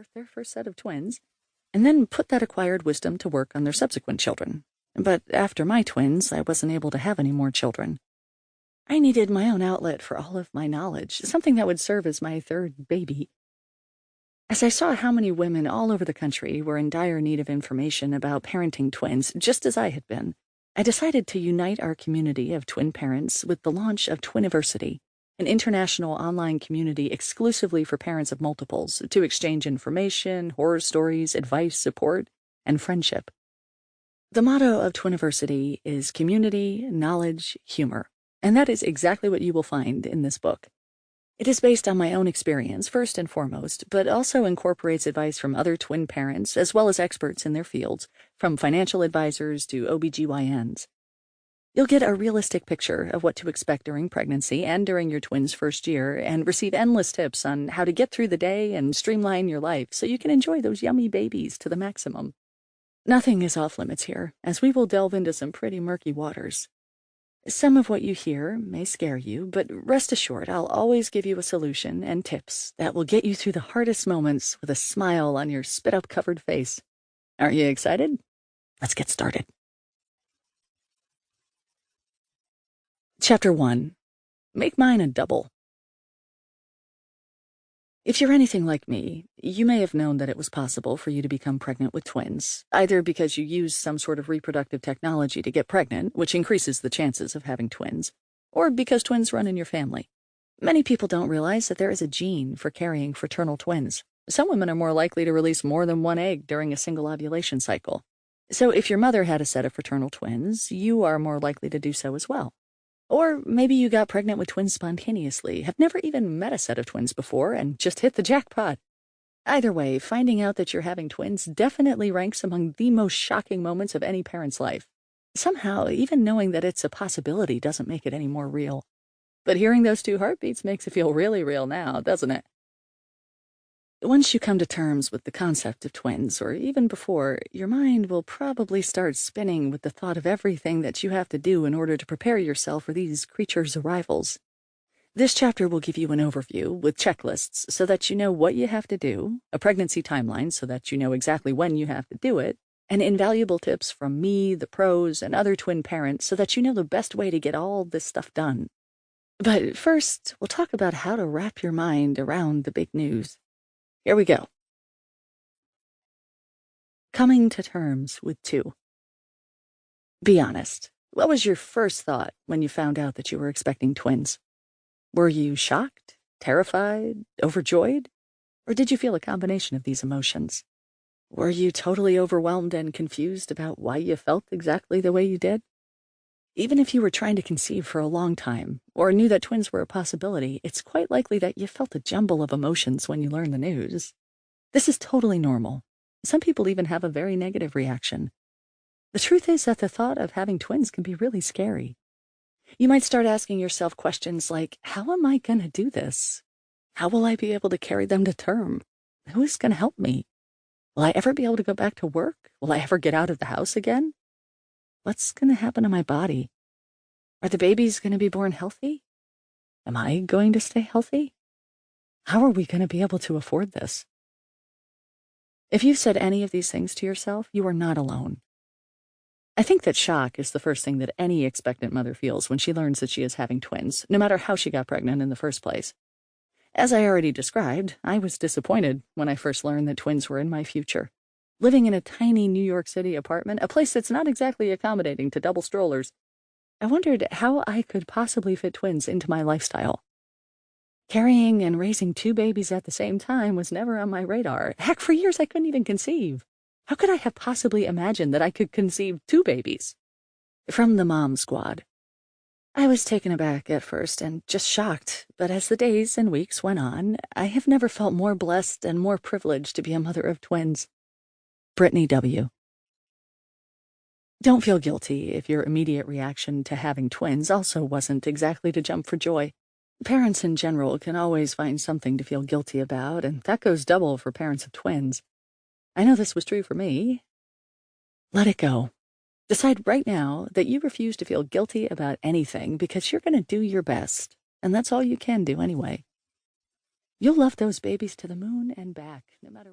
birth their first set of twins, and then put that acquired wisdom to work on their subsequent children. But after my twins, I wasn't able to have any more children. I needed my own outlet for all of my knowledge, something that would serve as my third baby. As I saw how many women all over the country were in dire need of information about parenting twins, just as I had been, I decided to unite our community of twin parents with the launch of Twiniversity, an international online community exclusively for parents of multiples to exchange information, horror stories, advice, support, and friendship. The motto of Twiniversity is community, knowledge, humor, and that is exactly what you will find in this book. It is based on my own experience, first and foremost, but also incorporates advice from other twin parents, as well as experts in their fields, from financial advisors to OBGYNs. You'll get a realistic picture of what to expect during pregnancy and during your twins' first year, and receive endless tips on how to get through the day and streamline your life so you can enjoy those yummy babies to the maximum. Nothing is off limits here, as we will delve into some pretty murky waters. Some of what you hear may scare you, but rest assured I'll always give you a solution and tips that will get you through the hardest moments with a smile on your spit-up covered face. Aren't you excited? Let's get started. Chapter 1. Make mine a double. If you're anything like me, you may have known that it was possible for you to become pregnant with twins, either because you used some sort of reproductive technology to get pregnant, which increases the chances of having twins, or because twins run in your family. Many people don't realize that there is a gene for carrying fraternal twins. Some women are more likely to release more than one egg during a single ovulation cycle. So if your mother had a set of fraternal twins, you are more likely to do so as well. Or maybe you got pregnant with twins spontaneously, have never even met a set of twins before, and just hit the jackpot. Either way, finding out that you're having twins definitely ranks among the most shocking moments of any parent's life. Somehow, even knowing that it's a possibility doesn't make it any more real. But hearing those two heartbeats makes it feel really real now, doesn't it? Once you come to terms with the concept of twins, or even before, your mind will probably start spinning with the thought of everything that you have to do in order to prepare yourself for these creatures' arrivals. This chapter will give you an overview with checklists so that you know what you have to do, a pregnancy timeline so that you know exactly when you have to do it, and invaluable tips from me, the pros, and other twin parents so that you know the best way to get all this stuff done. But first, we'll talk about how to wrap your mind around the big news. Here we go. Coming to terms with two. Be honest. What was your first thought when you found out that you were expecting twins? Were you shocked, terrified, overjoyed? Or did you feel a combination of these emotions? Were you totally overwhelmed and confused about why you felt exactly the way you did? Even if you were trying to conceive for a long time, or knew that twins were a possibility, it's quite likely that you felt a jumble of emotions when you learned the news. This is totally normal. Some people even have a very negative reaction. The truth is that the thought of having twins can be really scary. You might start asking yourself questions like, how am I going to do this? How will I be able to carry them to term? Who is going to help me? Will I ever be able to go back to work? Will I ever get out of the house again? What's going to happen to my body? Are the babies going to be born healthy? Am I going to stay healthy? How are we going to be able to afford this? If you've said any of these things to yourself, you are not alone. I think that shock is the first thing that any expectant mother feels when she learns that she is having twins, no matter how she got pregnant in the first place. As I already described, I was disappointed when I first learned that twins were in my future. Living in a tiny New York City apartment, a place that's not exactly accommodating to double strollers, I wondered how I could possibly fit twins into my lifestyle. Carrying and raising two babies at the same time was never on my radar. Heck, for years I couldn't even conceive. How could I have possibly imagined that I could conceive two babies? From the mom squad. I was taken aback at first and just shocked, but as the days and weeks went on, I have never felt more blessed and more privileged to be a mother of twins. Brittany W. Don't feel guilty if your immediate reaction to having twins also wasn't exactly to jump for joy. Parents in general can always find something to feel guilty about, and that goes double for parents of twins. I know this was true for me. Let it go. Decide right now that you refuse to feel guilty about anything because you're going to do your best, and that's all you can do anyway. You'll love those babies to the moon and back, no matter